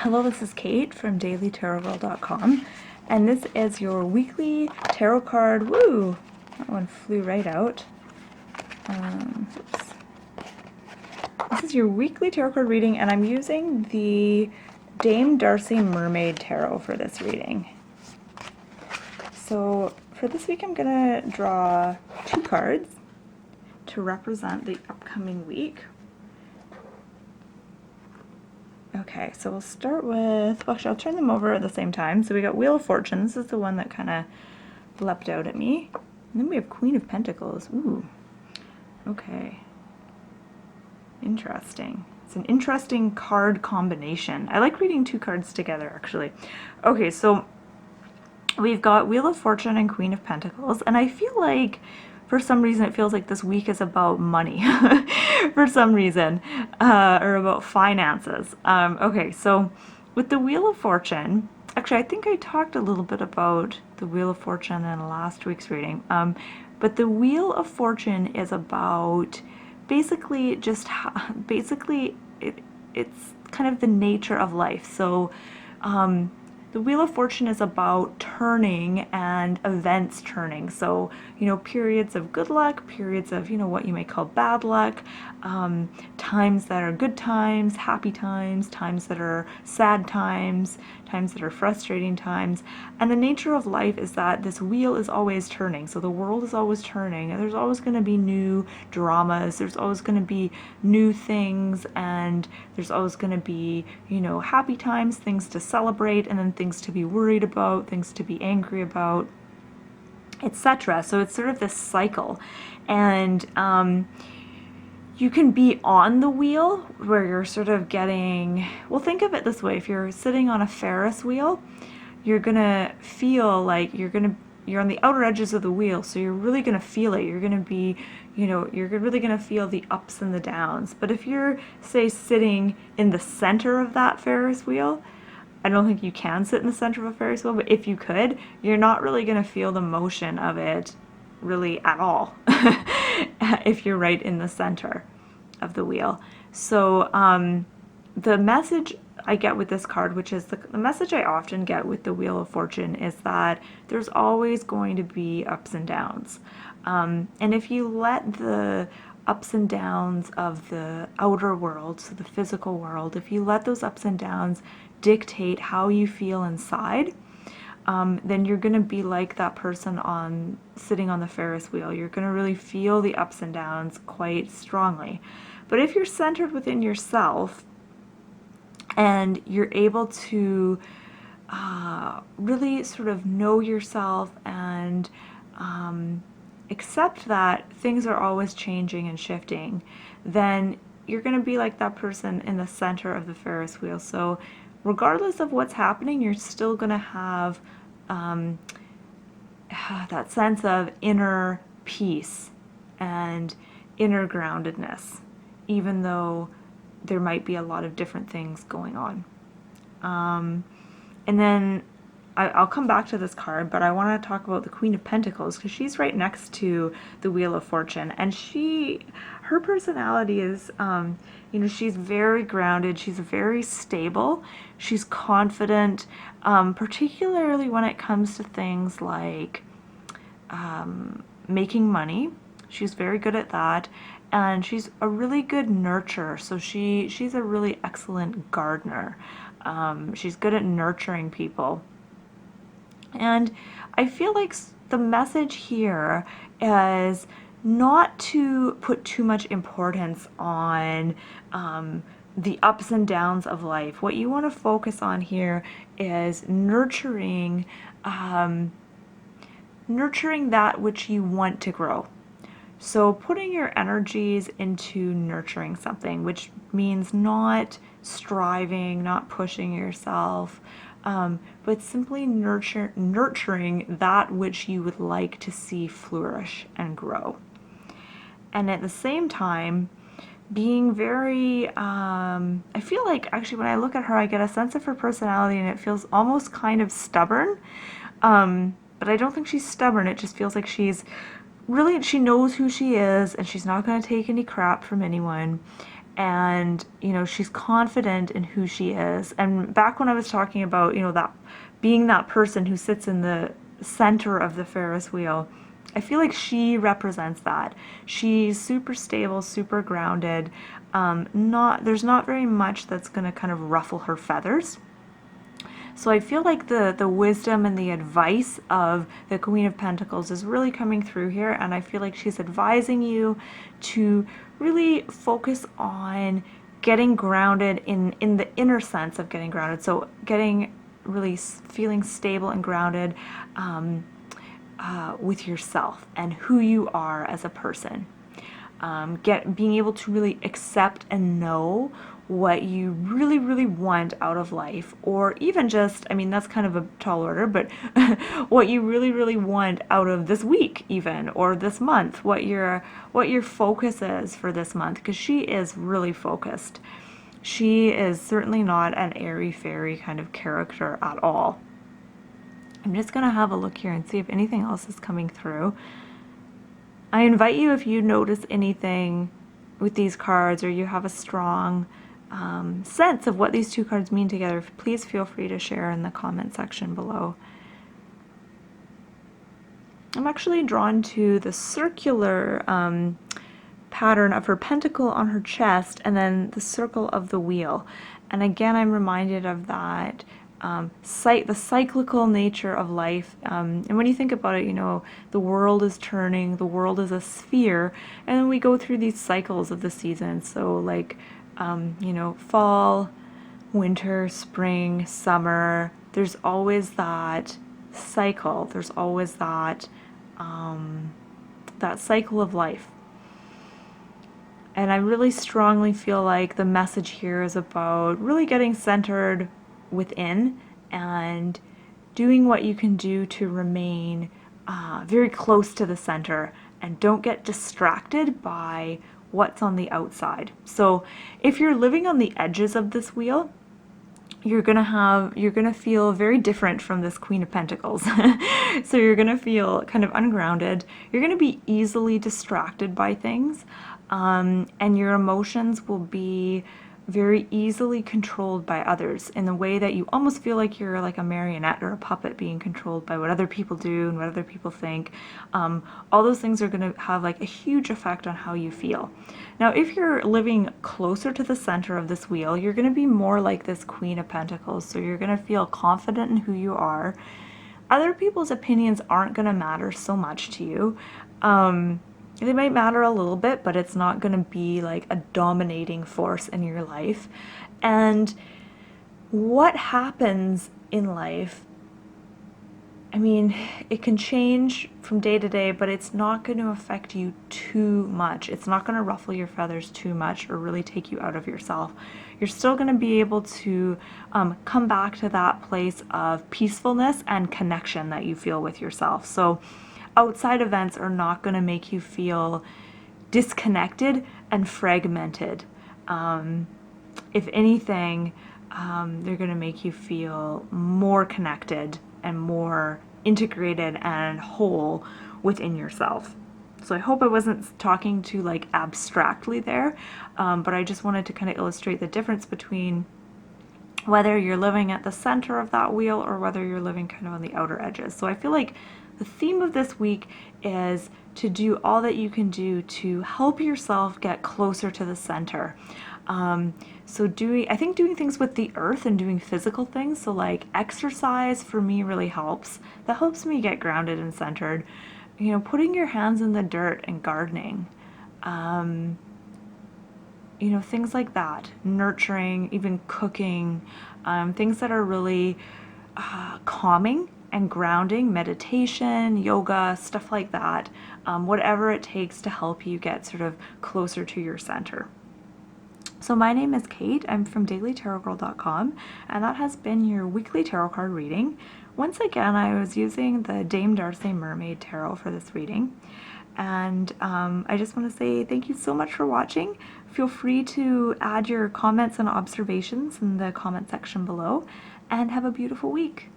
Hello, this is Kate from dailytarotworld.com, and this is your weekly tarot card. Woo! That one flew right out. Oops. This is your weekly tarot card reading, and I'm using the Dame Darcy Mermaid Tarot for this reading. So for this week, I'm gonna draw 2 cards to represent the upcoming week. Okay, so we'll start with, actually I'll turn them over at the same time. So we got Wheel of Fortune. This is the one that kind of leapt out at me. And then we have Queen of Pentacles. Ooh, okay. Interesting. It's an interesting card combination. I like reading 2 cards together, actually. Okay, so we've got Wheel of Fortune and Queen of Pentacles, and I feel like for some reason it feels like this week is about money for some reason, or about finances. Okay, so with the Wheel of Fortune, actually I think I talked a little bit about the Wheel of Fortune in last week's reading, but the Wheel of Fortune is about basically just it's kind of the nature of life. So the Wheel of Fortune is about turning and events turning. So, you know, periods of good luck, periods of, you know, what you may call bad luck, times that are good times, happy times, times that are sad times, times that are frustrating times. And the nature of life is that this wheel is always turning. So the world is always turning, and there's always going to be new dramas, there's always going to be new things, and there's always going to be, you know, happy times, things to celebrate, and then things to be worried about, things to be angry about, etc. So it's sort of this cycle. And you can be on the wheel where you're sort of getting, well, think of it this way. If you're sitting on a Ferris wheel, you're gonna feel like you're on the outer edges of the wheel, so you're really gonna feel it. You're gonna be, you know, you're really gonna feel the ups and the downs. But if you're, say, sitting in the center of that Ferris wheel, I don't think you can sit in the center of a Ferris wheel, but if you could, you're not really gonna feel the motion of it really at all if you're right in the center of the wheel. So the message I get with this card, which is the message I often get with the Wheel of Fortune, is that there's always going to be ups and downs. And if you let the ups and downs of the outer world, so the physical world, if you let those ups and downs dictate how you feel inside, then you're going to be like that person sitting on the Ferris wheel. You're going to really feel the ups and downs quite strongly. But if you're centered within yourself and you're able to really sort of know yourself and accept that things are always changing and shifting, then you're going to be like that person in the center of the Ferris wheel. So regardless of what's happening, you're still going to have that sense of inner peace and inner groundedness, even though there might be a lot of different things going on. And then I'll come back to this card, but I want to talk about the Queen of Pentacles, because she's right next to the Wheel of Fortune, and her personality is, you know, she's very grounded, she's very stable, she's confident, particularly when it comes to things like making money. She's very good at that, and she's a really good nurturer, so she's a really excellent gardener. She's good at nurturing people. And I feel like the message here is not to put too much importance on the ups and downs of life. What you want to focus on here is nurturing that which you want to grow. So putting your energies into nurturing something, which means not striving, not pushing yourself, but simply nurturing that which you would like to see flourish and grow. And at the same time, being very, I feel like actually when I look at her, I get a sense of her personality, and it feels almost kind of stubborn. But I don't think she's stubborn. It just feels like she knows who she is, and she's not going to take any crap from anyone. and she's confident in who she is. And back when I was talking about that being that person who sits in the center of the Ferris wheel, I feel like she represents that. She's super stable, super grounded. There's not very much that's going to kind of ruffle her feathers. So I feel like the wisdom and the advice of the Queen of Pentacles is really coming through here, and I feel like she's advising you to really focus on getting grounded in the inner sense of getting grounded. So getting really feeling stable and grounded with yourself and who you are as a person. Being able to really accept and know what you really, really want out of life, or even just, I mean, that's kind of a tall order, but what you really, really want out of this week, even, or this month, what your focus is for this month, because she is really focused. She is certainly not an airy-fairy kind of character at all. I'm just going to have a look here and see if anything else is coming through. I invite you, if you notice anything with these cards, or you have a strong sense of what these two cards mean together, please feel free to share in the comment section below. I'm actually drawn to the circular pattern of her pentacle on her chest, and then the circle of the wheel. And again, I'm reminded of that the cyclical nature of life. And when you think about it, the world is turning, the world is a sphere, and then we go through these cycles of the seasons. So like, fall, winter, spring, summer, there's always that cycle. There's always that cycle of life. And I really strongly feel like the message here is about really getting centered within and doing what you can do to remain very close to the center, and don't get distracted by what's on the outside. So if you're living on the edges of this wheel, you're gonna feel very different from this Queen of Pentacles. So you're gonna feel kind of ungrounded. You're gonna be easily distracted by things, and your emotions will be very easily controlled by others in the way that you almost feel like you're like a marionette or a puppet being controlled by what other people do and what other people think. All those things are going to have like a huge effect on how you feel. Now, if you're living closer to the center of this wheel, you're going to be more like this Queen of Pentacles. So you're going to feel confident in who you are. Other people's opinions aren't going to matter so much to you. They might matter a little bit, but it's not going to be like a dominating force in your life. And what happens in life, I mean, it can change from day to day, but it's not going to affect you too much. It's not going to ruffle your feathers too much or really take you out of yourself. You're still going to be able to come back to that place of peacefulness and connection that you feel with yourself. So outside events are not going to make you feel disconnected and fragmented. If anything, they're going to make you feel more connected and more integrated and whole within yourself. So I hope I wasn't talking too like abstractly there, but I just wanted to kind of illustrate the difference between whether you're living at the center of that wheel or whether you're living kind of on the outer edges. So I feel like the theme of this week is to do all that you can do to help yourself get closer to the center. So I think doing things with the earth and doing physical things, so like exercise for me really helps. That helps me get grounded and centered. Putting your hands in the dirt and gardening, things like that. Nurturing, even cooking, things that are really calming and grounding, meditation, yoga, stuff like that, whatever it takes to help you get sort of closer to your center. So my name is Kate. I'm from dailytarotgirl.com, and that has been your weekly tarot card reading. Once again, I was using the Dame Darcy Mermaid Tarot for this reading, and I just want to say thank you so much for watching. Feel free to add your comments and observations in the comment section below, and have a beautiful week.